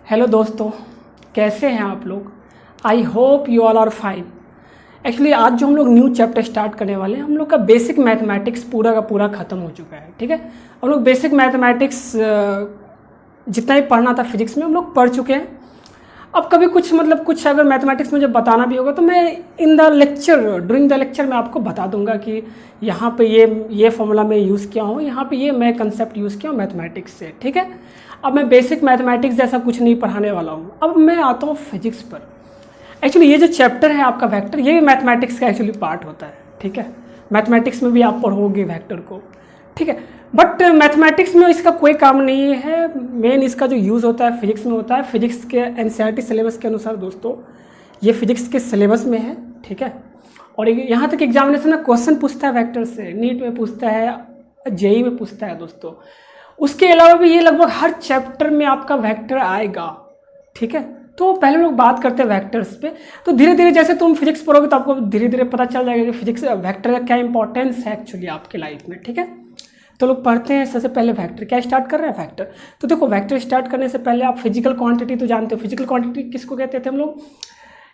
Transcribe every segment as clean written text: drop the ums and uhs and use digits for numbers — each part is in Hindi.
हेलो दोस्तों, कैसे हैं आप लोग। I hope you all are fine. Actually आज जो हम लोग न्यू चैप्टर स्टार्ट करने वाले हैं, हम लोग का बेसिक मैथमेटिक्स पूरा का पूरा ख़त्म हो चुका है। ठीक है, हम लोग बेसिक मैथमेटिक्स जितना ही पढ़ना था फिजिक्स में हम लोग पढ़ चुके हैं। अब कभी कुछ अगर मैथमेटिक्स मुझे बताना भी होगा तो मैं in the lecture during the lecture मैं आपको बता दूंगा कि यहाँ पे ये फॉर्मूला मैं यूज़ किया हूँ, यहाँ पे ये मैं कंसेप्ट यूज़ किया हूँ मैथमेटिक्स से। ठीक है, अब मैं बेसिक मैथमेटिक्स जैसा कुछ नहीं पढ़ाने वाला हूँ। अब मैं आता हूँ फिजिक्स पर। एक्चुअली ये जो चैप्टर है आपका वेक्टर, ये भी मैथमेटिक्स का एक्चुअली पार्ट होता है। ठीक है, मैथमेटिक्स में भी आप पढ़ोगे वेक्टर को। ठीक है, बट मैथमेटिक्स में इसका कोई काम नहीं है। मेन इसका जो यूज़ होता है फिजिक्स में होता है। फिजिक्स के एनसीईआरटी सिलेबस के अनुसार दोस्तों ये फिजिक्स के सिलेबस में है। ठीक है, और यहाँ तक एग्जामिनेशन में क्वेश्चन पूछता है वेक्टर से, नीट में पूछता है, जेई में पूछता है दोस्तों। उसके अलावा भी ये लगभग हर चैप्टर में आपका वेक्टर आएगा। ठीक है, तो पहले लोग बात करते हैं वेक्टर्स पे। तो धीरे धीरे जैसे तुम फिजिक्स पढ़ोगे तो आपको धीरे धीरे पता चल जाएगा कि फिजिक्स वेक्टर का क्या इंपॉर्टेंस है एक्चुअली आपके लाइफ में। ठीक है, तो लोग पढ़ते हैं। सबसे पहले वेक्टर क्या स्टार्ट कर रहे हैं, वेक्टर। तो देखो, वेक्टर स्टार्ट करने से पहले आप फिजिकल क्वांटिटी तो जानते हो। फिजिकल क्वांटिटी किसको कहते थे हम लोग?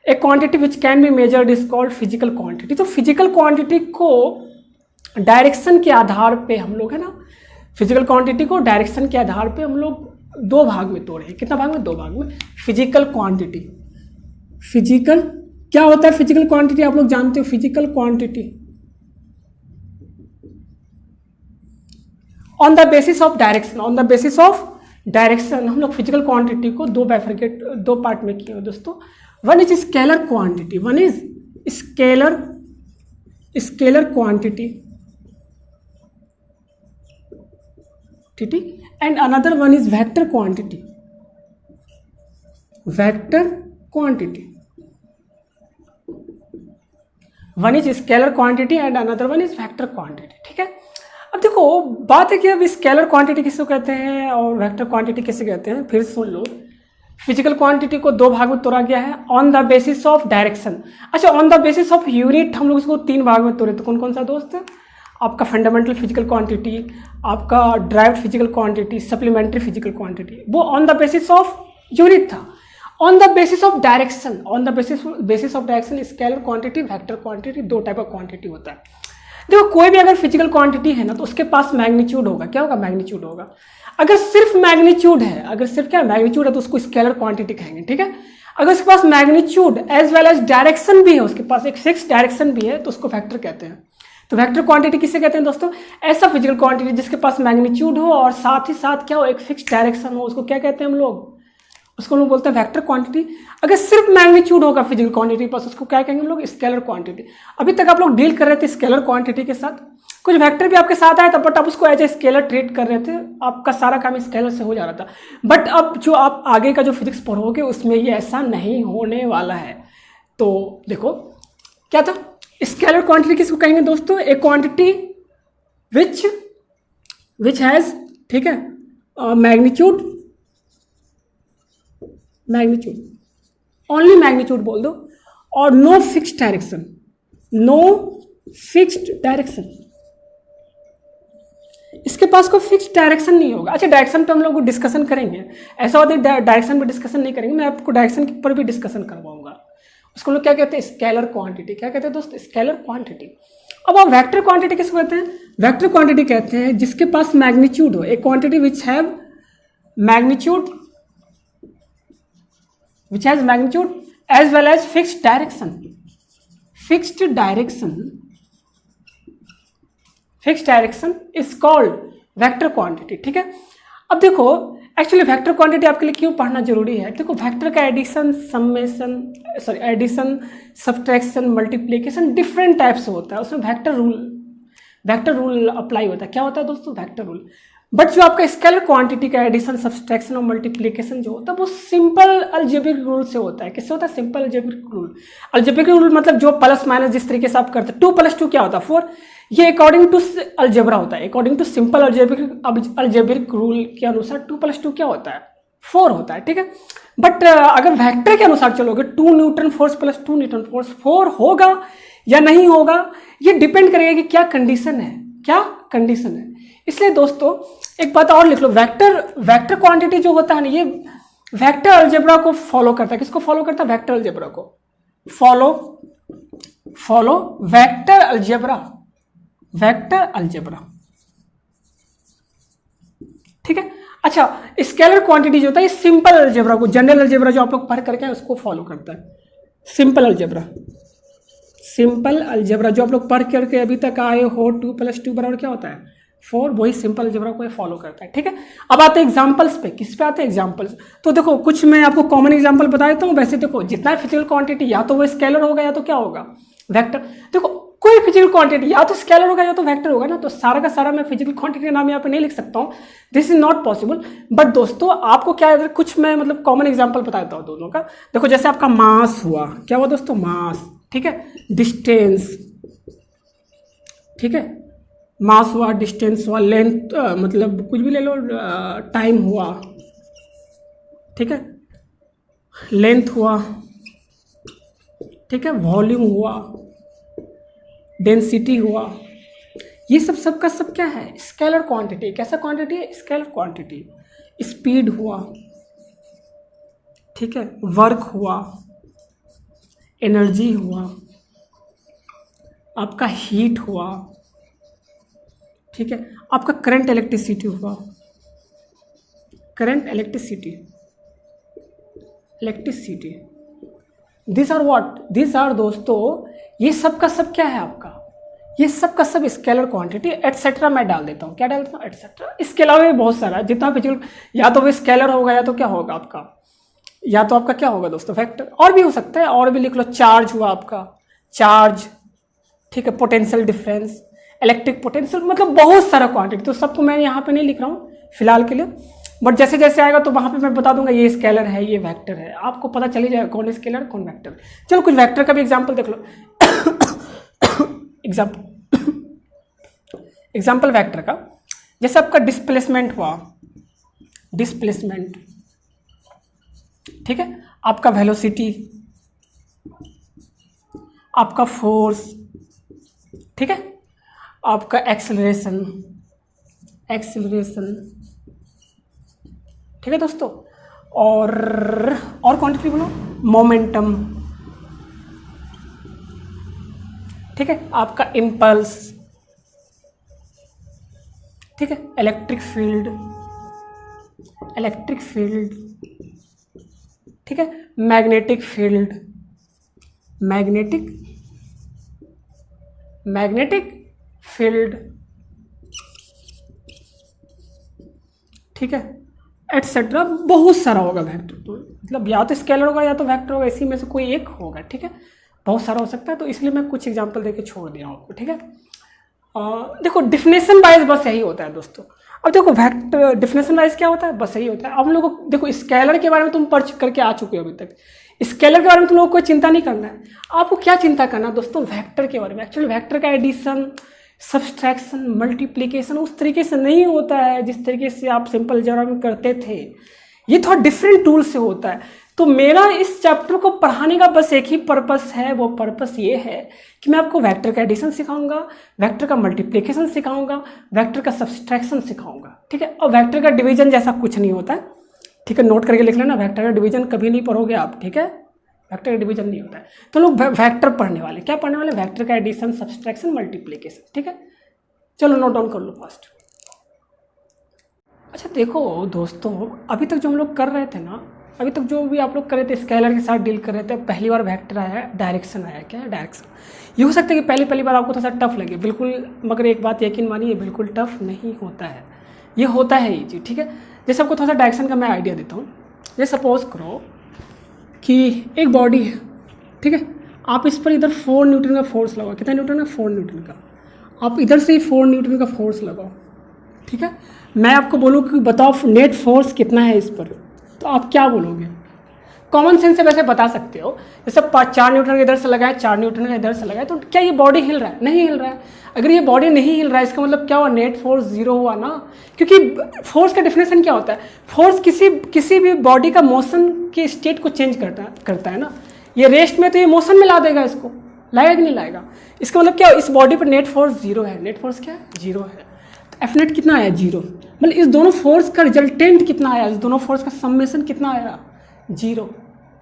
एक quantity which can be measured is called physical quantity. तो फिजिकल क्वांटिटी को डायरेक्शन के आधार पे हम लोग, है ना, फिजिकल क्वांटिटी को डायरेक्शन के आधार पे हम लोग दो भाग में तोड़े हैं। कितना भाग में? दो भाग में। फिजिकल क्वांटिटी, फिजिकल क्या होता है? फिजिकल क्वांटिटी आप लोग जानते हो। Physical quantity on the basis of direction, on the basis of direction हम लोग फिजिकल क्वांटिटी को दो पार्ट में किए दोस्तों। One is scalar quantity, one is scalar quantity, ठीक है, and another one is vector quantity, vector quantity. One is scalar quantity and another one is vector quantity. ठीक है, अब देखो बात है कि अब स्केलर क्वांटिटी किसको कहते हैं और वेक्टर क्वांटिटी किसे कहते हैं। फिर सुन लो, फिजिकल क्वांटिटी को दो भाग में तोड़ा गया है on the basis of direction. अच्छा, on the basis of unit हम लोग इसको तीन भाग में तोड़े। तो कौन कौन सा दोस्त? आपका फंडामेंटल फिजिकल क्वांटिटी, आपका derived physical quantity, supplementary physical quantity. वो on the basis of unit था। On the basis of direction, on the basis of direction scalar quantity, vector quantity, दो टाइप का क्वांटिटी होता है। देखो, कोई भी अगर फिजिकल क्वांटिटी है ना तो उसके पास मैग्नीट्यूड होगा। क्या होगा? मैग्नीट्यूड होगा। अगर सिर्फ मैग्नीट्यूड है, अगर सिर्फ क्या मैग्नीट्यूड है तो उसको स्केलर क्वांटिटी कहेंगे। ठीक है, अगर उसके पास magnitude as well as direction भी है, उसके पास एक फिक्स डायरेक्शन भी है, तो उसको वेक्टर कहते हैं। तो वेक्टर क्वांटिटी किसे कहते हैं दोस्तों? ऐसा फिजिकल क्वांटिटी जिसके पास मैग्नीट्यूड हो और साथ ही साथ क्या हो, एक फिक्स डायरेक्शन हो, उसको क्या कहते हैं हम लोग? उसको हम लोग बोलते हैं वेक्टर क्वांटिटी। अगर सिर्फ मैग्नीट्यूड होगा फिजिकल क्वांटिटी पास, उसको क्या कहेंगे हम लोग? Scalar quantity. अभी तक आप लोग डील कर रहे थे स्केलर क्वांटिटी के साथ, कुछ वेक्टर भी आपके साथ आया था बट आप उसको एज ए स्केलर ट्रीट कर रहे थे, आपका सारा काम स्केलर से हो जा रहा था। बट अब जो आप आगे का जो फिजिक्स पढ़ोगे उसमें ये ऐसा नहीं होने वाला है। तो देखो क्या था, स्केलर क्वांटिटी किसको कहेंगे दोस्तों? ए क्वांटिटी विच हैज, ठीक है, मैग्नीट्यूड ओनली मैग्नीट्यूड बोल दो, और no fixed direction, no fixed direction. इसके पास कोई फिक्स्ड डायरेक्शन नहीं होगा। अच्छा, डायरेक्शन पे हम लोग डिस्कशन करेंगे। ऐसा होता है डायरेक्शन पे डिस्कशन नहीं करेंगे, मैं आपको डायरेक्शन पर भी डिस्कशन करवाऊंगा। उसको लोग क्या कहते हैं? Scalar quantity. क्या कहते हैं दोस्त? Scalar quantity. अब आप वेक्टर क्वांटिटी किसको कहते हैं? वेक्टर क्वांटिटी कहते हैं जिसके पास मैग्नीट्यूड हो, एक quantity which have magnitude which has magnitude as well as fixed direction, fixed direction is called vector quantity। ठीक है, अब देखो एक्चुअली वेक्टर क्वांटिटी आपके लिए क्यों पढ़ना जरूरी है। देखो, वेक्टर का addition, subtraction, multiplication different type से होता है। उसमें वेक्टर रूल अप्लाई होता है। क्या होता है दोस्तों? Vector rule. बट जो आपका स्केलर क्वांटिटी का एडिशन, सब्सट्रैक्शन और मल्टीप्लिकेशन जो होता है वो सिंपल अलजेब्रिक रूल से होता है। किससे होता है? Simple algebraic rule. Algebraic rule मतलब जो प्लस माइनस जिस तरीके से आप करते हैं, 2 + 2 क्या होता है? 4। ये अकॉर्डिंग टू अलजेब्रा होता है। According to simple algebraic rule के अनुसार 2 + 2 क्या होता है? 4 होता है। ठीक है, बट अगर वेक्टर के अनुसार चलोगे 2 न्यूटन फोर्स + 2 न्यूटन फोर्स 4 होगा या नहीं होगा, ये डिपेंड करेगा कि क्या कंडीशन है, क्या कंडीशन है। इसलिए दोस्तों एक बात और लिख लो, वेक्टर क्वांटिटी जो होता है ना, ये वेक्टर अलजेब्रा को फॉलो करता है, किसको फॉलो करता है? वेक्टर अलजेब्रा को follow vector algebra, vector algebra, ठीक है। अच्छा, स्केलर क्वांटिटी जो होता है सिंपल अलजेब्रा को, जनरल अलजेब्रा जो आप लोग पढ़ करके उसको फॉलो करता है। सिंपल अलजेब्रा, सिंपल अलजेब्रा जो आप लोग पढ़ करके अभी तक आए हो, 2 + 2 बराबर क्या होता है? 4, वही सिंपल अलजेब्रा को फॉलो करता है, ठीक है। अब आते हैं एग्जांपल्स पे, किस पे आते हैं? एग्जांपल्स। तो देखो कुछ मैं आपको कॉमन एग्जांपल बता देता हूँ। वैसे देखो जितना फिजिकल क्वांटिटी या तो वो स्केलर होगा या तो क्या होगा? वेक्टर। देखो कोई फिजिकल क्वांटिटी या तो स्केलर होगा या तो वेक्टर होगा ना, तो सारा का सारा मैं फिजिकल क्वांटिटी का नाम यहाँ पे नहीं लिख सकता हूँ, this is not possible. But दोस्तों आपको क्या है, कुछ मैं मतलब कॉमन एग्जांपल बता देता हूँ दोनों का। देखो जैसे आपका मास हुआ, क्या हुआ दोस्तों? मास, ठीक है। डिस्टेंस, ठीक है, मास हुआ, डिस्टेंस हुआ, लेंथ मतलब कुछ भी ले लो, टाइम हुआ, ठीक है, लेंथ हुआ, ठीक है, वॉल्यूम हुआ, डेंसिटी हुआ, ये सब सबका सब क्या है? Scalar quantity. कैसा क्वांटिटी है? Scalar quantity. स्पीड हुआ, ठीक है, वर्क हुआ, एनर्जी हुआ, आपका हीट हुआ, ठीक है, आपका करंट इलेक्ट्रिसिटी हुआ, current electricity, electricity, this are what? This are दोस्तों ये सब का सब क्या है आपका? ये सब का सब स्केलर क्वांटिटी एटसेट्रा मैं डाल देता हूँ। क्या डालता हूँ? एटसेट्रा। इसके अलावा भी बहुत सारा जितना फिजिकल, या तो वो स्केलर होगा या तो क्या होगा आपका, या तो आपका क्या होगा दोस्तों? वेक्टर। और भी हो सकता है, और भी लिख लो। चार्ज हुआ आपका, चार्ज, ठीक है, पोटेंशियल डिफरेंस, इलेक्ट्रिक पोटेंशियल, मतलब बहुत सारा क्वांटिटी। तो सबको मैं यहाँ पे नहीं लिख रहा हूँ फिलहाल के लिए, बट जैसे जैसे आएगा तो वहाँ पे मैं बता दूंगा ये स्केलर है, ये वेक्टर है, आपको पता चल ही जाएगा कौन स्केलर कौन वेक्टर। चलो कुछ वेक्टर का भी एग्जाम्पल देख लो। एग्जाम्पल वेक्टर का, जैसे आपका डिस्प्लेसमेंट हुआ, डिस्प्लेसमेंट, ठीक है, आपका वेलोसिटी, आपका फोर्स, ठीक है, आपका एक्सेलरेशन, एक्सेलरेशन, ठीक है दोस्तों, और क्वांटिटी बोलो, मोमेंटम, ठीक है, आपका इम्पल्स, ठीक है, इलेक्ट्रिक फील्ड, इलेक्ट्रिक फील्ड, ठीक है, magnetic field, magnetic, magnetic field, ठीक है, एटसेट्रा। बहुत सारा होगा वेक्टर, तो मतलब या तो स्केलर होगा या तो वेक्टर होगा, इसी में से कोई एक होगा, ठीक है। बहुत सारा हो सकता है, तो इसलिए मैं कुछ एग्जांपल देके छोड़ दिया हूँ आपको, ठीक है। देखो डिफिनेशन वाइज बस यही होता है दोस्तों। अब देखो वेक्टर डिफिनेशन वाइज क्या होता है, बस यही होता है। अब हम लोग को देखो स्केलर के बारे में तुम पढ़ करके आ चुके हो अभी तक, स्केलर के बारे में तुम लोगों को कोई चिंता नहीं करना है। आपको क्या चिंता करना है दोस्तों? वेक्टर के बारे में। एक्चुअली वेक्टर का एडिशन, सब्सट्रैक्शन, मल्टीप्लिकेशन उस तरीके से नहीं होता है जिस तरीके से आप सिंपल अलजेब्रा में करते थे, ये थोड़ा डिफरेंट टूल से होता है। तो मेरा इस चैप्टर को पढ़ाने का बस एक ही पर्पस है, वो पर्पस ये है कि मैं आपको वेक्टर का एडिशन सिखाऊंगा, वेक्टर का मल्टीप्लिकेशन सिखाऊंगा, वेक्टर का सब्सट्रैक्शन सिखाऊंगा, ठीक है। और वेक्टर का डिवीजन जैसा कुछ नहीं होता है, ठीक है, नोट करके लिख लेना, वेक्टर का डिवीजन कभी नहीं पढ़ोगे आप, ठीक है, वेक्टर का डिवीजन नहीं होता है। तो लोग वेक्टर पढ़ने वाले, क्या पढ़ने वाले? वेक्टर का एडिशन, सब्सट्रैक्शन, मल्टीप्लिकेशन, ठीक है। चलो नोट डाउन कर लो फास्ट। अच्छा देखो दोस्तों, अभी तक जो हम लोग कर रहे थे ना, अभी तक जो भी आप लोग कर रहे थे स्केलर के साथ डील कर रहे थे, पहली बार वेक्टर आया है, डायरेक्शन आया, क्या है? डायरेक्शन। ये हो सकता है कि पहली बार आपको थोड़ा सा टफ लगे, बिल्कुल, मगर एक बात यकीन मानिए बिल्कुल टफ नहीं होता है, ये होता है ये चीज़, ठीक है। जैसे आपको थोड़ा सा डायरेक्शन का मैं आइडिया देता हूँ। जैसे सपोज करो कि एक बॉडी है, ठीक है, आप इस पर इधर 4 न्यूटन का फोर्स लगाओ। कितना न्यूटन का? 4 न्यूटन का। आप इधर से ही 4 न्यूटन का फोर्स लगाओ, ठीक है। मैं आपको बोलूँ कि बताओ नेट फोर्स कितना है इस पर, तो आप क्या बोलोगे? कॉमन सेंस से वैसे बता सकते हो। जैसे 4 न्यूटन का इधर से लगाए, 4 न्यूटन का इधर से लगाए, तो क्या ये बॉडी हिल रहा है? नहीं हिल रहा है। अगर ये बॉडी नहीं हिल रहा है, इसका मतलब क्या हुआ? नेट फोर्स 0 हुआ ना, क्योंकि फोर्स का डेफिनेशन क्या होता है? फोर्स किसी भी बॉडी का मोशन के स्टेट को चेंज करता है ना। ये रेस्ट में तो ये मोशन में ला देगा, इसको लाएगा कि नहीं लाएगा? इसका मतलब क्या, इस बॉडी पर नेट फोर्स 0 है। नेट फोर्स क्या है? 0 है। तो एफ नेट कितना आया 0, मतलब इस दोनों फोर्स का रिजल्टेंट कितना आया, इस दोनों फोर्स का समेशन कितना आया 0,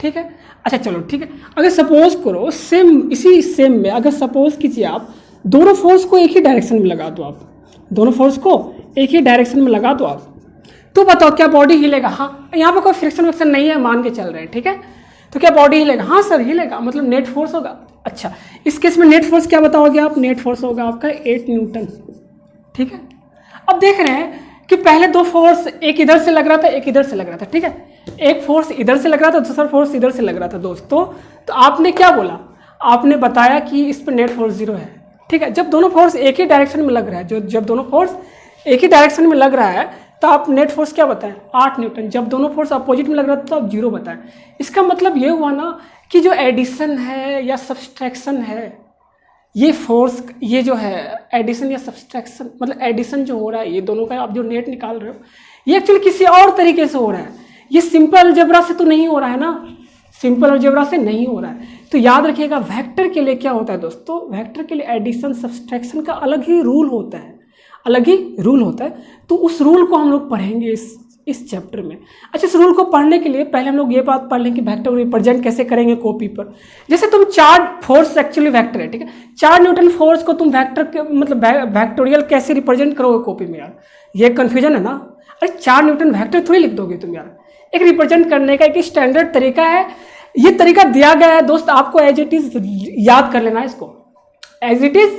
ठीक है। अच्छा चलो ठीक है, अगर सपोज करो सेम इसी सेम में अगर सपोज कीजिए आप दोनों फोर्स को एक ही डायरेक्शन में लगा दो, आप दोनों फोर्स को एक ही डायरेक्शन में लगा दो आप, तो बताओ क्या बॉडी हिलेगा? हाँ, यहाँ पे कोई फ्रिक्शन विक्शन नहीं है, मान के चल रहे हैं, ठीक है। तो क्या बॉडी हिलेगा? हाँ सर हिलेगा, मतलब नेट फोर्स होगा। अच्छा, इस केस में नेट फोर्स क्या बताओगे आप? नेट फोर्स होगा आपका 8 न्यूटन, ठीक है। अब देख रहे हैं कि पहले दो फोर्स एक इधर से लग रहा था, एक इधर से लग रहा था, ठीक है। एक फोर्स इधर से लग रहा था, दूसरा फोर्स इधर से लग रहा था दोस्तों। तो आपने क्या बोला? आपने बताया कि इस पर नेट फोर्स 0 है, ठीक है। जब दोनों फोर्स एक ही डायरेक्शन में लग रहा है, जब दोनों फोर्स एक ही डायरेक्शन में लग रहा है तो आप नेट फोर्स क्या बताएं? 8 न्यूटन। जब दोनों फोर्स अपोजिट में लग रहा था तो आप 0 बताएं। इसका मतलब ये हुआ ना कि जो एडिशन है या सब्सट्रैक्शन है, ये फोर्स, ये जो है एडिशन या सब्सट्रैक्शन, मतलब एडिशन जो हो रहा है ये दोनों का, आप जो नेट निकाल रहे हो ये एक्चुअली किसी और तरीके से हो रहा है। ये सिंपल अलजेब्रा से तो नहीं हो रहा है ना, सिंपल अलजेब्रा से नहीं हो रहा है। तो याद रखिएगा वेक्टर के लिए क्या होता है दोस्तों, वेक्टर के लिए एडिशन सब्सट्रैक्शन का अलग ही रूल होता है, अलग ही रूल होता है। तो उस रूल को हम लोग पढ़ेंगे इस चैप्टर में। अच्छा, इस रूल को पढ़ने के लिए पहले हम लोग ये बात पढ़ लें कि वेक्टर को रिप्रेजेंट कैसे करेंगे कॉपी पर। जैसे तुम 4 फोर्स एक्चुअली वेक्टर है, ठीक है, 4 न्यूटन फोर्स को तुम वेक्टर के मतलब वेक्टोरियल कैसे रिप्रेजेंट करोगे कॉपी में? यार ये कन्फ्यूजन है ना। अरे 4 न्यूटन वेक्टर थोड़ी लिख दोगे तुम यार, एक रिप्रेजेंट करने का एक स्टैंडर्ड तरीका है। ये तरीका दिया गया है दोस्त, आपको एज इट इज याद कर लेना है इसको, एज इट इज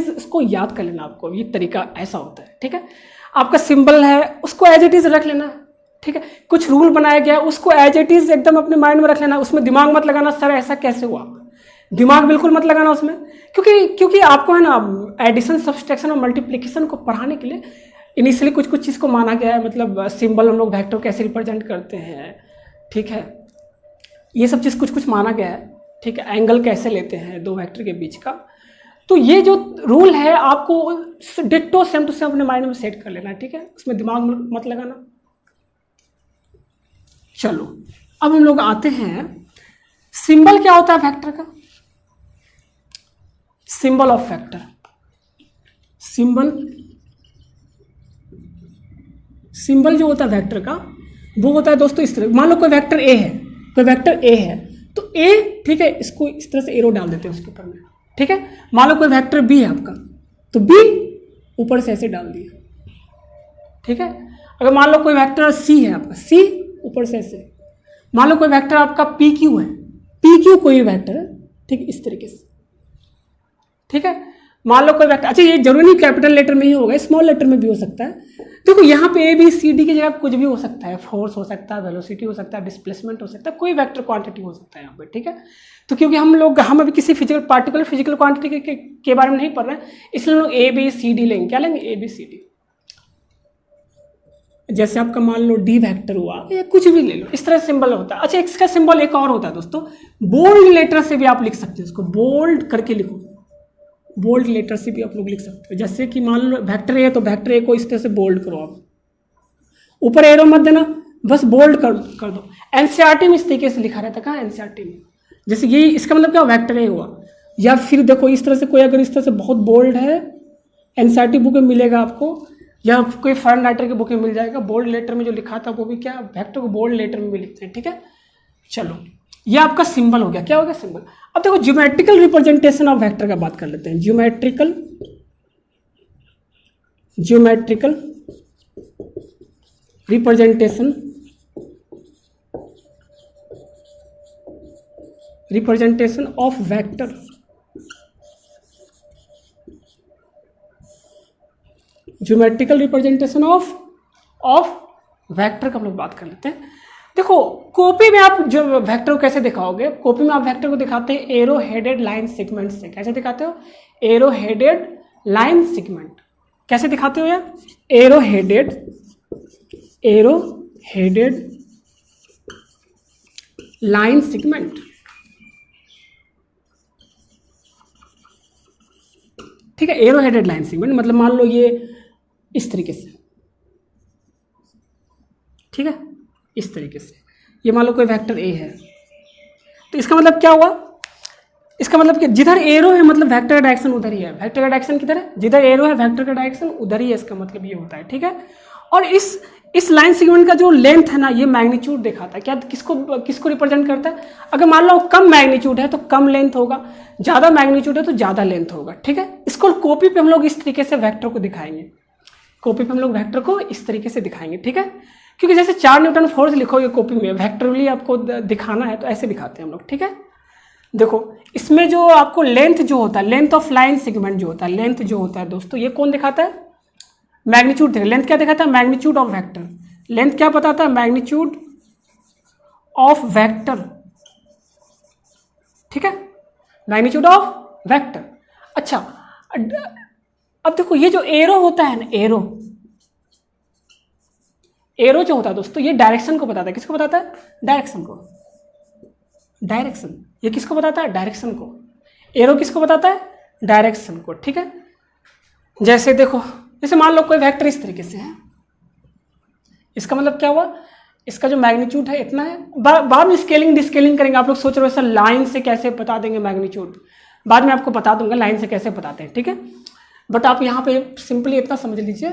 इसको याद कर लेना आपको। ये तरीका ऐसा होता है, ठीक है। आपका सिंबल है उसको एज इट इज रख लेना, ठीक है। कुछ रूल बनाया गया उसको एज इट इज एकदम अपने माइंड में रख लेना, उसमें दिमाग मत लगाना सर ऐसा कैसे हुआ, दिमाग बिल्कुल मत लगाना उसमें, क्योंकि आपको है ना एडिशन सब्सट्रैक्शन और मल्टीप्लिकेशन को पढ़ाने के लिए इनिशियली कुछ चीज़ को माना गया है। मतलब सिंबल हम लोग वेक्टर कैसे रिप्रेजेंट करते हैं, ठीक है, ये सब चीज़ कुछ माना गया है, ठीक है। एंगल कैसे लेते हैं दो वेक्टर के बीच का, तो ये जो रूल है आपको डिट्टो सेम टू सेम अपने माइंड में सेट कर लेना है, ठीक है, उसमें दिमाग मत लगाना। चलो अब हम लोग आते हैं, सिंबल क्या होता है वेक्टर का? सिंबल ऑफ वेक्टर, सिंबल जो होता है वेक्टर का वो होता है दोस्तों इस तरह। मान लो कोई वेक्टर ए है, तो ए, ठीक है, इसको इस तरह से एरो डाल देते हैं उसके ऊपर में, ठीक है। मान लो कोई वेक्टर बी है आपका, तो बी ऊपर से ऐसे डाल दिया, ठीक है। अगर मान लो कोई वेक्टर सी है आपका, सी ऊपर से ऐसे। मान लो कोई वेक्टर आपका पी क्यू है, पी क्यू कोई वेक्टर है, ठीक, इस तरीके से, ठीक है। मान लो कोई वेक्टर, अच्छा ये जरूरी नहीं कैपिटल लेटर में ही होगा, स्मॉल लेटर में भी हो सकता है। देखो यहाँ पे ए बी सी डी की जगह कुछ भी हो सकता है, फोर्स हो सकता है, वेलोसिटी हो सकता है, डिस्प्लेसमेंट हो सकता है, कोई वेक्टर क्वांटिटी हो सकता है यहाँ पे, ठीक है। तो क्योंकि हम अभी किसी पार्टिकुलर फिजिकल क्वांटिटी के बारे में नहीं पढ़ रहे हैं, इसलिए हम लोग ए बी सी डी लेंगे। क्या लेंगे? A B C D. जैसे आपका मान लो डी वेक्टर हुआ या कुछ भी ले लो, इस तरह सिंबल होता है। अच्छा, इसका सिंबल एक और होता है दोस्तों, बोल्ड लेटर से भी आप लिख सकते हैं, इसको बोल्ड करके लिखो, बोल्ड लेटर से भी आप लोग लिख सकते हो। जैसे कि मान लो वेक्टर ए, तो वेक्टर ए को इस तरह से बोल्ड करो आप, ऊपर एरो मत देना, बस बोल्ड कर दो। एनसीईआरटी में इस तरीके से लिखा रहता है, कहाँ एनसीईआरटी में, जैसे ये इसका मतलब क्या वेक्टर ए हुआ। या फिर देखो इस तरह से कोई अगर इस तरह से बहुत बोल्ड है, एनसीईआरटी बुक में मिलेगा आपको, या कोई फॉरेन राइटर की बुक में मिल जाएगा, बोल्ड लेटर में जो लिखा था वो भी क्या वेक्टर को बोल्ड लेटर में भी लिखते हैं, ठीक है। चलो ये आपका सिंबल हो गया, क्या हो गया? सिंबल। अब देखो ज्योमेट्रिकल रिप्रेजेंटेशन ऑफ वेक्टर का बात कर लेते हैं। Geometrical representation of vector. Geometrical representation of vector का हम लोग बात कर लेते हैं। देखो कॉपी में आप जो वेक्टर को कैसे दिखाओगे, कॉपी में आप वेक्टर को दिखाते हैं एरो हेडेड लाइन सेगमेंट से। कैसे दिखाते हो? Arrow headed line segment. कैसे दिखाते हो यार? एरो हेडेड लाइन सेगमेंट, ठीक है। एरो हेडेड लाइन सेगमेंट मतलब मान लो ये इस तरीके से, ठीक है, इस तरीके से। ये मान लो कोई वेक्टर ए है, तो इसका मतलब क्या हुआ इसका मतलब कि जिधर एरो है मतलब वेक्टर का डायरेक्शन उधर ही है। वेक्टर का डायरेक्शन किधर है? जिधर एरो है वेक्टर का डायरेक्शन उधर ही है, इसका मतलब ये होता है। ठीक है, और इस लाइन सेगमेंट का जो लेंथ है ना, ये मैग्नीट्यूड दिखाता है। क्या किसको रिप्रेजेंट करता है? अगर मान लो कम मैग्नीट्यूड है तो कम लेंथ होगा, ज़्यादा मैग्नीट्यूड है तो ज़्यादा लेंथ होगा। ठीक है, इसको कॉपी पे हम लोग इस तरीके से वेक्टर को दिखाएंगे, कॉपी पे हम लोग वेक्टर को इस तरीके से दिखाएंगे। ठीक है, क्योंकि जैसे 4 न्यूटन फोर्स लिखोगे कॉपी में, वेक्टरली आपको दिखाना है तो ऐसे दिखाते हैं हम लोग। ठीक है, देखो इसमें जो आपको लेंथ जो होता है, लेंथ ऑफ लाइन सेगमेंट जो होता है, लेंथ जो होता है दोस्तों, ये कौन दिखाता है? मैग्नीट्यूड देखो, लेंथ क्या दिखाता है? Magnitude of vector. लेंथ क्या बताता है? Magnitude of vector. ठीक है, मैग्नीट्यूड ऑफ वेक्टर। अच्छा, अब देखो ये जो एरो होता है ना, एरो जो होता है दोस्तों, ये डायरेक्शन को बताता है। किसको बताता है? डायरेक्शन को। डायरेक्शन, ये किसको बताता है? डायरेक्शन को। एरो किसको बताता है? डायरेक्शन को। ठीक है, जैसे देखो, जैसे मान लो कोई वेक्टर इस तरीके से है, इसका मतलब क्या हुआ? इसका जो मैग्नीट्यूड है इतना है। बाद में स्केलिंग डिस्केलिंग करेंगे। आप लोग सोच रहे हो सर लाइन से कैसे बता देंगे मैग्नीट्यूड, बाद में आपको बता दूंगा लाइन से कैसे बताते हैं। ठीक है, बट आप यहाँ पे सिंपली इतना समझ लीजिए,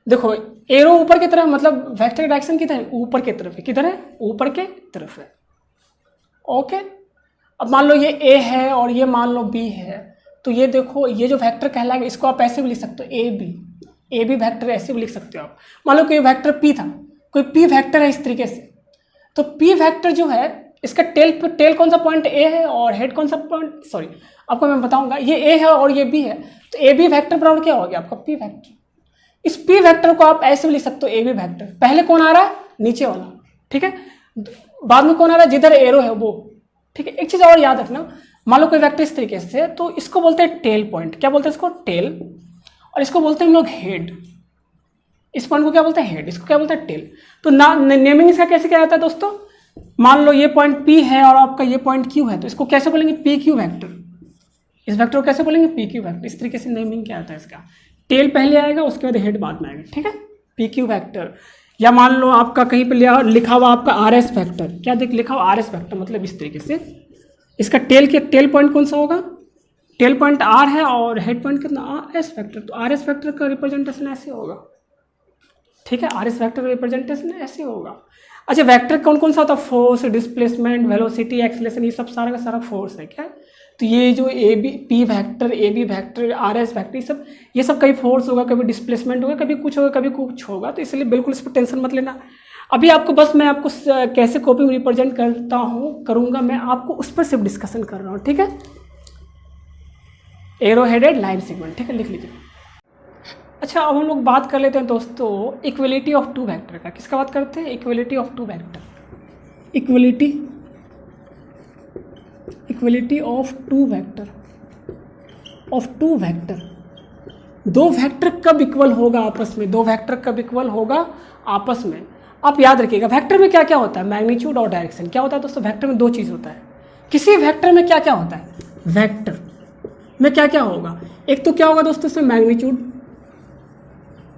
देखो एरो ऊपर की तरफ, मतलब वेक्टर का डायरेक्शन किधर है? ऊपर की तरफ है। किधर है? ऊपर के तरफ है। ओके, अब मान लो ये ए है और ये मान लो बी है, तो ये देखो ये जो वेक्टर कहलाएगा, इसको आप ऐसे भी लिख सकते हो, ए बी वेक्टर ऐसे भी लिख सकते हो आप। मान लो कोई वेक्टर पी था, कोई पी वेक्टर है इस तरीके से, तो पी वेक्टर जो है इसका टेल कौन सा पॉइंट ए है और हेड कौन सा पॉइंट, सॉरी आपको मैं बताऊंगा, ये ए है और ये बी है, तो ए बी वेक्टर बराबर क्या हो गया आपका? P vector. इस पी वेक्टर को आप ऐसे भी लिख सकते हो, ए बी वेक्टर। पहले कौन आ रहा है? नीचे वाला। ठीक है, बाद में कौन आ रहा है? जिधर एरो है वो। ठीक है, एक चीज और याद रखना, मान लो कोई वेक्टर इस तरीके से, तो इसको बोलते हैं टेल पॉइंट। क्या बोलते हैं इसको? टेल। और इसको बोलते हैं हम लोग हेड। इस पॉइंट को क्या बोलते हैं? हेड। इसको क्या बोलते हैं? टेल। तो नेमिंग इसका कैसे क्या जाता है दोस्तों? मान लो ये पॉइंट P है और आपका ये पॉइंट Q है, तो इसको कैसे बोलेंगे? P Q vector. इस वेक्टर को कैसे बोलेंगे? P Q vector. इस तरीके से नेमिंग क्या आता है इसका? टेल पहले आएगा, उसके बाद हेड बाद में आएगा। ठीक है, पी क्यू वेक्टर। या मान लो आपका कहीं पे लिखा हुआ आपका आर एस वेक्टर, क्या देख लिखा हुआ? आर एस वेक्टर, मतलब इस तरीके से इसका टेल पॉइंट कौन सा होगा? टेल पॉइंट आर है और हेड पॉइंट कितना? Are S vector. तो आर एस वेक्टर का रिप्रेजेंटेशन ऐसे होगा। ठीक है, आर एस वेक्टर का रिप्रेजेंटेशन ऐसे होगा। अच्छा, वेक्टर कौन कौन सा होता है? फोर्स, डिस्प्लेसमेंट, वेलोसिटी, एक्सेलरेशन, ये सब सारा का सारा फोर्स है। क्या? तो ये जो A B P vector, A B vector, R S vector, ये सब कभी फोर्स होगा, कभी डिस्प्लेसमेंट होगा, कभी कुछ होगा, कभी कुछ होगा। तो इसलिए बिल्कुल इस पर टेंशन मत लेना। अभी आपको बस मैं आपको कैसे कॉपी में रिप्रेजेंट करूंगा मैं आपको उस पर सिर्फ डिस्कशन कर रहा हूँ। ठीक है, एरो हेडेड लाइन सेगमेंट। ठीक है, लिख लीजिए। अच्छा, अब हम लोग बात कर लेते हैं दोस्तों इक्वलिटी ऑफ टू वेक्टर का। किसका बात करते हैं? Equality of two vector. Equality of two vector. दो वेक्टर कब इक्वल होगा आपस में? दो वेक्टर कब इक्वल होगा आपस में? आप याद रखिएगा, वेक्टर में क्या क्या होता है? मैग्नीट्यूड और डायरेक्शन। क्या होता है दोस्तों? वेक्टर में दो चीज़ होता है। किसी वेक्टर में क्या क्या होता है? वेक्टर में क्या क्या होगा? एक तो क्या होगा दोस्तों इसमें?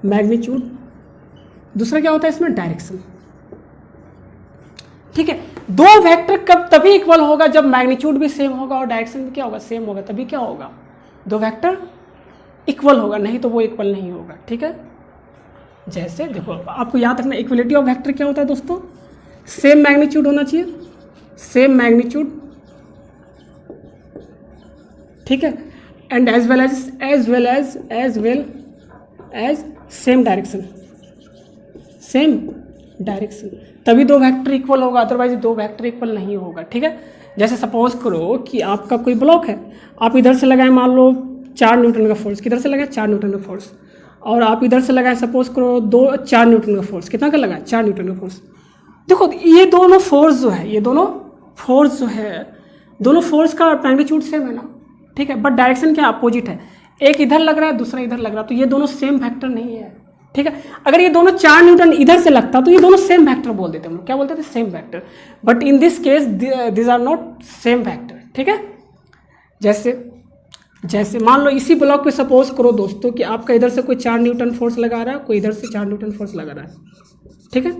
मैग्नीट्यूड। दूसरा क्या होता है इसमें? डायरेक्शन। ठीक है, दो वेक्टर कब तभी इक्वल होगा जब मैग्नीट्यूड भी सेम होगा और डायरेक्शन भी क्या होगा? सेम होगा। तभी क्या होगा? दो वेक्टर इक्वल होगा, नहीं तो वो इक्वल नहीं होगा। ठीक है, जैसे देखो आपको याद रखना, इक्वलिटी ऑफ वेक्टर क्या होता है दोस्तों? सेम मैग्नीट्यूड होना चाहिए, सेम मैग्नीट्यूड। ठीक है, and as well as same direction. तभी दो वेक्टर इक्वल होगा, अदरवाइज दो वेक्टर इक्वल नहीं होगा। ठीक है, जैसे सपोज करो कि आपका कोई ब्लॉक है, आप इधर से लगाए मान लो 4 न्यूटन का फोर्स, किधर से लगाए 4 न्यूटन का फोर्स, और आप इधर से लगाए सपोज करो 4 न्यूटन का फोर्स। कितना का लगाए? 4 न्यूटन का फोर्स। देखो ये दोनों फोर्स जो है, दोनों फोर्स का मैग्नीट्यूड सेम है ना। ठीक है, बट डायरेक्शन क्या अपोजिट है, एक इधर लग रहा है दूसरा इधर लग रहा है, तो ये दोनों सेम वेक्टर नहीं है। ठीक है, अगर ये दोनों 4 न्यूटन इधर से लगता तो ये दोनों सेम वेक्टर बोल देते हम लोग। क्या बोलते थे? Same vector. But in this case this are not same vector. ठीक है, जैसे मान लो इसी ब्लॉक पे सपोज करो दोस्तों कि आपका इधर से कोई 4 न्यूटन फोर्स लगा रहा है, कोई इधर से 4 न्यूटन फोर्स लगा रहा है। ठीक है,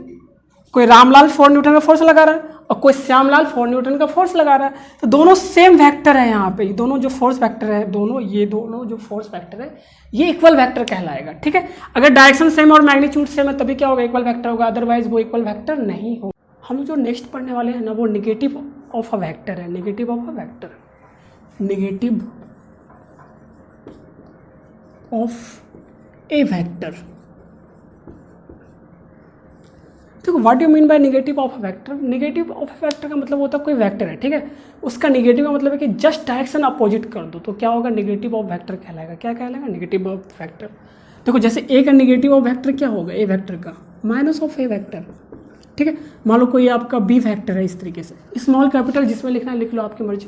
कोई रामलाल 4 न्यूटन का फोर्स लगा रहा है और कोई श्यामलाल 4 न्यूटन का फोर्स लगा रहा है, तो दोनों सेम वेक्टर है यहाँ पे, दोनों जो फोर्स वेक्टर है, दोनों जो फोर्स वेक्टर है ये इक्वल वेक्टर कहलाएगा, ठीक है। अगर डायरेक्शन सेम और मैग्नीट्यूड सेम है तभी क्या होगा, इक्वल वेक्टर होगा, अदरवाइज वो इक्वल वेक्टर नहीं होगा। हम जो नेक्स्ट पढ़ने वाले हैं ना वो निगेटिव ऑफ अ वेक्टर है, negative of a vector, negative of a vector. देखो what you mean by negative of a vector, negative of a vector का मतलब होता है कोई वेक्टर है, ठीक है, उसका निगेटिव का मतलब है कि जस्ट डायरेक्शन अपोजिट कर दो तो क्या होगा, निगेटिव ऑफ वेक्टर कहलाएगा। क्या कहलाएगा, निगेटिव ऑफ वेक्टर। देखो जैसे ए का निगेटिव ऑफ वेक्टर क्या होगा, ए वेक्टर का माइनस ऑफ ए वेक्टर, ठीक है। मान लो कोई आपका बी वेक्टर है इस तरीके से, स्मॉल कैपिटल जिसमें लिखना है लिख लो आपकी मर्जी,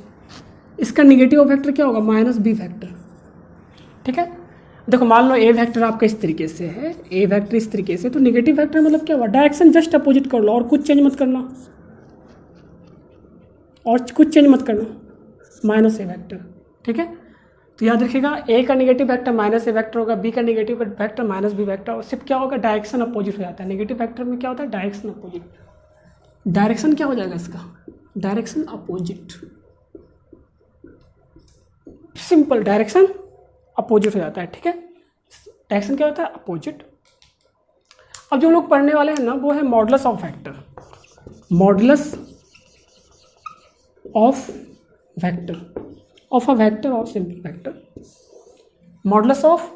इसका निगेटिव ऑफ वेक्टर क्या होगा, माइनस बी वेक्टर, ठीक है। देखो मान लो ए वेक्टर आपका इस तरीके से है, ए वेक्टर इस तरीके से, तो निगेटिव वेक्टर मतलब क्या हुआ, डायरेक्शन जस्ट अपोजिट कर लो और कुछ चेंज मत करना, माइनस ए वेक्टर, ठीक है। तो याद रखिएगा ए का negative vector minus A vector होगा, बी का negative vector minus B vector, और सिर्फ क्या होगा, डायरेक्शन अपोजिट हो जाता है। निगेटिव वेक्टर में क्या होता है, डायरेक्शन अपोजिट, डायरेक्शन क्या हो जाएगा इसका, direction opposite, simple direction opposite हो जाता है, ठीक है। डायरेक्शन क्या होता है, अपोजिट। अब जो लोग पढ़ने वाले हैं ना वो है modulus of vector, modulus of vector, of a vector और simple vector, modulus of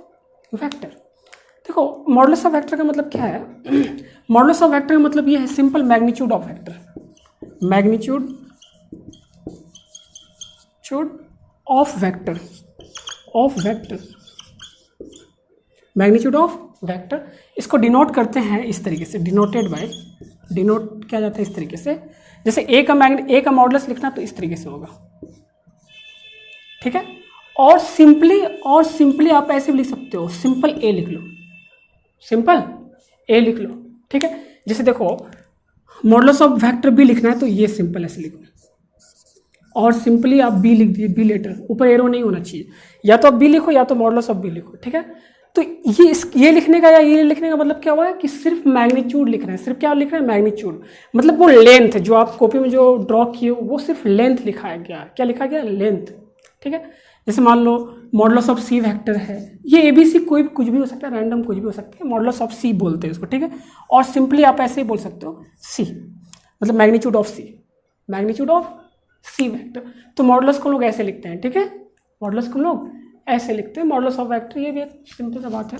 vector. देखो मॉडुलस ऑफ वेक्टर का मतलब क्या है, मॉडुलस ऑफ वेक्टर का मतलब ये है simple magnitude of vector, magnitude of vector, of vector, magnitude of vector. इसको डिनोट करते हैं इस तरीके से, डिनोटेड बाय, डिनोट किया जाता है इस तरीके से, जैसे ए का मॉडुलस लिखना तो इस तरीके से होगा, ठीक है। और सिंपली आप ऐसे भी लिख सकते हो, सिंपल ए लिख लो, सिंपल ए लिख लो, ठीक है। जैसे देखो मॉडुलस ऑफ वेक्टर बी लिखना है तो ये सिंपल ऐसे लिखो, और सिंपली आप बी लिख दिए, बी लेटर, ऊपर एरो नहीं होना चाहिए, या तो आप बी लिखो या तो मॉडुलस ऑफ बी लिखो, ठीक है। तो ये लिखने का या ये लिखने का मतलब क्या हुआ है कि सिर्फ मैग्नीट्यूड लिख रहे हैं, सिर्फ क्या लिख रहे हैं, मैग्नीट्यूड, मतलब वो लेंथ जो आप कॉपी में जो ड्रॉ किए वो सिर्फ लेंथ लिखाया गया, क्या लिखा गया, लेंथ, ठीक है। जैसे मान लो मॉडुलस ऑफ सी वेक्टर है, ये एबीसी कोई कुछ भी हो सकता है, रैंडम कुछ भी हो सकता है, मॉडुलस ऑफ सी बोलते हैं उसको, ठीक है। और सिंपली आप ऐसे ही बोल सकते हो सी, मतलब magnitude of C, magnitude of C vector. तो मॉडुलस को लोग ऐसे लिखते हैं, ठीक है, मॉडुलस को लोग ऐसे लिखते हैं, मॉडुलस ऑफ वेक्टर। ये भी एक सिंपल सा बात है,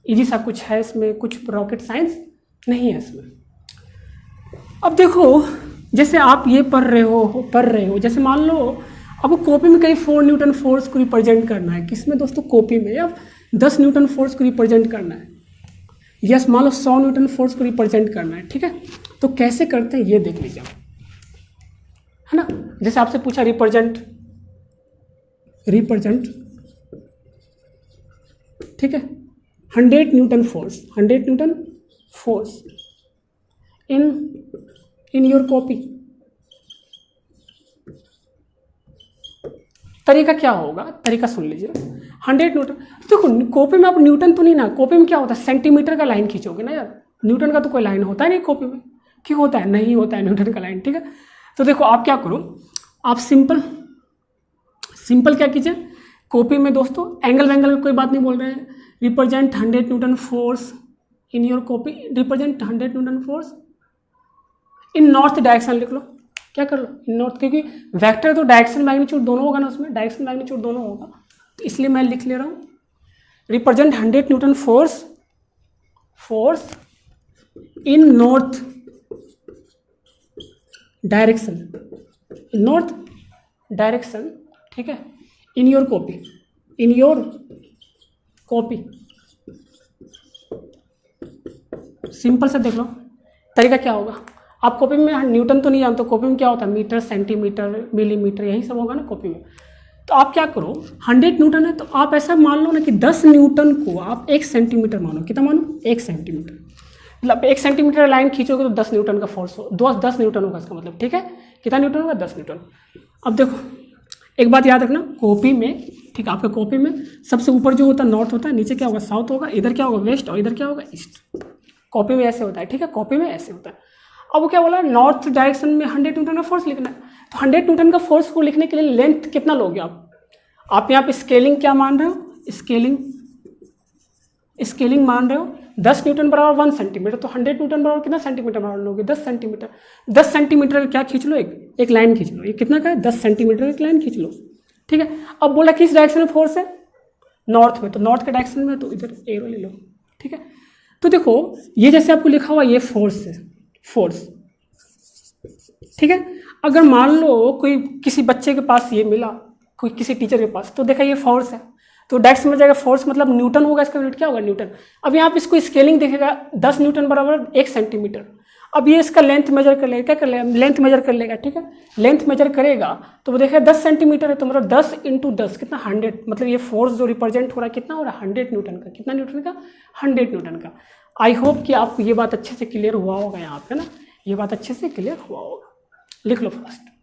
इजी सा कुछ है इसमें, कुछ रॉकेट साइंस नहीं है इसमें। अब देखो जैसे आप ये पढ़ रहे हो, जैसे मान लो आपको कॉपी में कहीं 4 न्यूटन फोर्स को रिप्रेजेंट करना है, किसमें दोस्तों, कॉपी में, अब 10 न्यूटन फोर्स को रिप्रेजेंट करना है, यस मान लो 100 न्यूटन फोर्स को रिप्रेजेंट करना है, ठीक है। तो कैसे करते हैं ये देख लीजिए, है ना। जैसे आपसे पूछा रिप्रेजेंट, ठीक है, 100 Newton force in your copy, तरीका क्या होगा, तरीका सुन लीजिए। 100 न्यूटन, देखो कॉपी में आप न्यूटन तो नहीं ना, कॉपी में क्या होता है, सेंटीमीटर का लाइन खींचोगे ना यार, न्यूटन का तो कोई लाइन होता है नहीं कॉपी में, क्यों होता है, नहीं होता है न्यूटन का लाइन, ठीक है। तो देखो आप क्या करो, आप सिंपल क्या कीजिए, कॉपी में दोस्तों एंगल वैंगल कोई बात नहीं बोल रहे हैं, represent 100 Newton force in your copy, represent 100 Newton force in north direction लिख लो, क्या कर लो, इन नॉर्थ, क्योंकि वेक्टर तो डायरेक्शन मैग्नीट्यूड दोनों होगा ना, उसमें डायरेक्शन मैग्नीट्यूड दोनों होगा, तो इसलिए मैं लिख ले रहा हूँ represent 100 Newton force in north direction, ठीक है, इन योर कॉपी, सिंपल से देख लो तरीका क्या होगा। आप कॉपी में न्यूटन तो नहीं जानते, कॉपी में क्या होता है, मीटर, सेंटीमीटर, मिलीमीटर, यही सब होगा ना कॉपी में। तो आप क्या करो, 100 न्यूटन है तो आप ऐसा मान लो ना कि 10 न्यूटन को आप 1 सेंटीमीटर मानो, कितना मानो, 1 सेंटीमीटर, मतलब 1 सेंटीमीटर लाइन खींचोगे तो 10 न्यूटन का फोर्स हो, 10 न्यूटन होगा इसका मतलब, ठीक है। कितना न्यूटन होगा, 10 न्यूटन। अब देखो एक बात याद रखना, कॉपी में, ठीक है, आपके कॉपी में सबसे ऊपर जो होता है नॉर्थ होता है, नीचे क्या होगा, साउथ होगा, इधर क्या होगा, वेस्ट, और इधर क्या होगा, ईस्ट। कॉपी में ऐसे होता है, ठीक है, कॉपी में ऐसे होता है। अब वो क्या बोला, नॉर्थ डायरेक्शन में 100 न्यूटन का फोर्स लिखना है। तो 100 न्यूटन का फोर्स को लिखने के लिए लेंथ कितना लोगे आप यहाँ पे स्केलिंग क्या मान रहे हो, स्केलिंग मान रहे हो 10 न्यूटन बराबर 1 सेंटीमीटर, तो 100 न्यूटन बराबर कितना सेंटीमीटर बराबर लोगे, 10 सेंटीमीटर। 10 सेंटीमीटर का क्या खींच लो, एक लाइन खींच लो। ये कितना का है, 10 सेंटीमीटर एक लाइन खींच लो, ठीक है। अब बोला किस डायरेक्शन में फोर्स है, नॉर्थ में, तो नॉर्थ के डायरेक्शन में, तो इधर एरो ले लो, ठीक है। तो देखो ये जैसे आपको लिखा हुआ ये फोर्स है, फोर्स, ठीक है। अगर मान लो कोई किसी बच्चे के पास ये मिला, कोई किसी टीचर के पास, तो देखा ये फोर्स है, तो डायरेक्शन में जाएगा फोर्स, मतलब न्यूटन होगा, इसका यूनिट क्या होगा, न्यूटन। अब यहाँ पे इसको स्केलिंग देखेगा 10 न्यूटन बराबर 1 सेंटीमीटर। अब ये इसका लेंथ मेजर कर लेगा, क्या कर लेगा, लेंथ मेजर कर लेगा, ठीक है। लेंथ मेजर करेगा तो वो देखेगा 10 सेंटीमीटर है, तो मतलब 10 × 10 कितना, 100, मतलब ये फोर्स जो रिप्रेजेंट हो रहा है कितना हो रहा है, 100 न्यूटन का। कितना न्यूटन का, 100 न्यूटन का। आई होप कि आपको ये बात अच्छे से क्लियर हुआ होगा यहाँ पे ना, ये बात अच्छे से क्लियर हुआ होगा। लिख लो फास्ट।